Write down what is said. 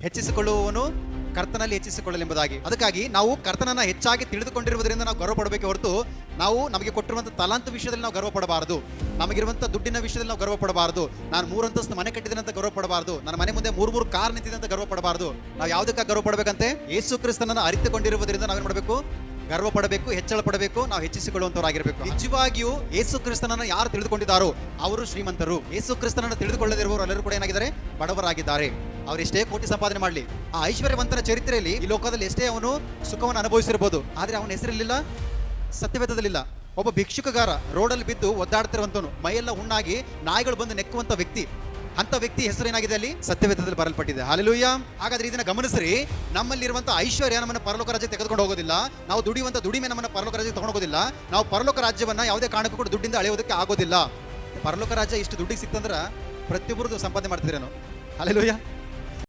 ಹೆಚ್ಚಿಸಿಕೊಳ್ಳುವವನು ಕರ್ತನಲ್ಲಿ ಹೆಚ್ಚಿಸಿಕೊಳ್ಳಲೆಂಬುದಾಗಿ. ಅದಕ್ಕಾಗಿ ನಾವು ಕರ್ತನನ್ನ ಹೆಚ್ಚಾಗಿ ತಿಳಿದುಕೊಂಡಿರುವುದರಿಂದ ನಾವು ಗರ್ವ ಪಡಬೇಕೆ ಹೊರತು ನಾವು ನಮಗೆ ಕೊಟ್ಟಿರುವಂತಹ ತಲಾಂತು ವಿಷಯದಲ್ಲಿ ನಾವು ಗರ್ವ ಪಡಬಾರದು. ನಮಗಿರುವಂತಹ ದುಡ್ಡಿನ ವಿಷಯದಲ್ಲಿ ನಾವು ಗರ್ವ ಪಡಬಾರದು. ನಾನು 3 ಅಂತಸ್ತು ಮನೆ ಕಟ್ಟಿದ್ದೇನೆ ಗರ್ವ ಪಡಬಾರದು. ನನ್ನ ಮನೆ ಮುಂದೆ 3 ಕಾರ್ ನಿಂತಿದೆ ಅಂತ ಗರ್ವ ಪಡಬಾರದು. ನಾವು ಯಾವುದಕ್ಕೆ ಗರ್ವ ಪಡಬೇಕಂತೆ? ಯೇಸು ಕ್ರಿಸ್ತನನ್ನು ಅರಿತುಕೊಂಡಿರುವುದರಿಂದ ನಾವೇನು ಮಾಡಬೇಕು? ಗರ್ವ ಪಡಬೇಕು, ಹೆಚ್ಚಳ ಪಡಬೇಕು, ನಾವು ಹೆಚ್ಚಿಸಿಕೊಳ್ಳುವಂತವರಾಗಿರಬೇಕು. ನಿಜವಾಗಿಯೂ ಯೇಸು ಕ್ರಿಸ್ತನನ್ನು ಯಾರು ತಿಳಿದುಕೊಂಡಿದ್ದಾರೋ ಅವರು ಶ್ರೀಮಂತರು. ಯೇಸು ಕ್ರಿಸ್ತನನ್ನು ತಿಳಿದುಕೊಳ್ಳದಿರುವವರು ಎಲ್ಲರೂ ಕೂಡ ಏನಾಗಿದ್ದಾರೆ? ಬಡವರಾಗಿದ್ದಾರೆ. ಅವರೆಷ್ಟೇ ಕೋಟಿ ಸಂಪಾದನೆ ಮಾಡಲಿ, ಆ ಐಶ್ವರ್ಯವಂತನ ಚರಿತ್ರೆಯಲ್ಲಿ ಈ ಲೋಕದಲ್ಲಿ ಎಷ್ಟೇ ಅವನು ಸುಖವನ್ನು ಅನುಭವಿಸಿರಬಹುದು, ಆದರೆ ಅವನ ಹೆಸರಿಲ್ಲ, ಸತ್ಯವೇದದಲ್ಲಿಲ್ಲ. ಒಬ್ಬ ಭಿಕ್ಷುಕಗಾರ ರೋಡಲ್ಲಿ ಬಿದ್ದು ಒದ್ದಾಡ್ತಿರುವಂತವನು, ಮೈಯೆಲ್ಲ ಹುಣ್ಣಾಗಿ ನಾಯಿಗಳು ಬಂದು ನೆಕ್ಕುವಂತ ವ್ಯಕ್ತಿ, ಅಂತ ವ್ಯಕ್ತಿ ಹೆಸರು ಏನಾಗಿದೆ? ಅಲ್ಲಿ ಸತ್ಯವೇದದಲ್ಲಿ ಬರಲ್ಪಟ್ಟಿದೆ. ಹಲ್ಲೆಲೂಯಾ. ಹಾಗಾದ್ರೆ ಇದನ್ನ ಗಮನಿಸ್ರಿ. ನಮ್ಮಲ್ಲಿರುವಂತಹ ಐಶ್ವರ್ಯ ನಮ್ಮನ್ನು ಪರಲೋಕ ರಾಜ್ಯ ತೆಗೆದುಕೊಂಡು ಹೋಗೋದಿಲ್ಲ. ನಾವು ದುಡಿಯುವಂತ ದುಡಿಮೆ ನಮ್ಮನ್ನು ಪರಲೋಕ ರಾಜ್ಯ ತಗೊಂಡು ಹೋಗೋದಿಲ್ಲ. ನಾವು ಪರಲೋಕ ರಾಜ್ಯವನ್ನ ಯಾವುದೇ ಕಾರಣಕ್ಕೂ ಕೂಡ ದುಡ್ಡಿಂದ ಅಳೆಯೋದಕ್ಕೆ ಆಗೋದಿಲ್ಲ. ಪರಲೋಕ ರಾಜ್ಯ ಇಷ್ಟು ದುಡ್ಡಿಗೆ ಸಿಕ್ತಂದ್ರ ಪ್ರತಿಯೊಬ್ಬರದು ಸಂಪಾದನೆ ಮಾಡ್ತಿದ್ರೇನು? ಹಲ್ಲೆಲೂಯಾ.